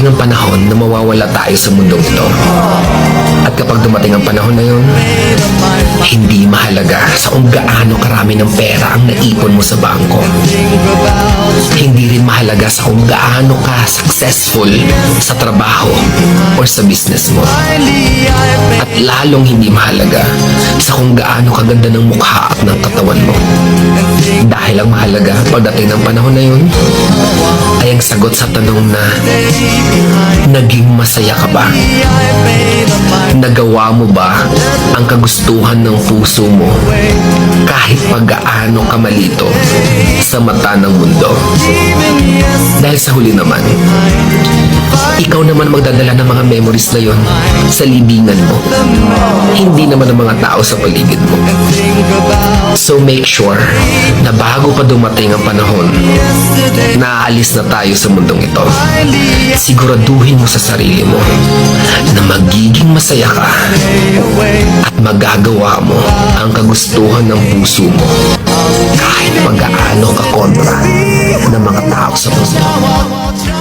darating ang panahon na mawawala tayo sa mundong ito. At kapag dumating ang panahon na yun, hindi mahalaga sa kung gaano karami ng pera ang naipon mo sa bangko. Hindi rin mahalaga sa kung gaano ka successful sa trabaho or sa business mo. At lalong hindi mahalaga sa kung gaano kaganda ng mukha at ng katawan mo. Dahil ang mahalaga pagdating ng panahon na yun ay ang sagot sa tanong na naging masaya ka ba? Nagawa mo ba ang kagustuhan ng puso mo kahit pag-gaano ka malito sa mata ng mundo? Dahil sa huli naman, ikaw naman magdadala ng mga memories na yon sa libingan mo. Hindi naman ang mga tao sa paligid mo. So make sure na bago pa dumating ang panahon na aalis na tayo sa mundong ito, siguraduhin mo sa sarili mo na magiging masaya ka at magagawa mo ang kagustuhan ng puso mo kahit pag-aano ka kontra ng mga tao sa mundo.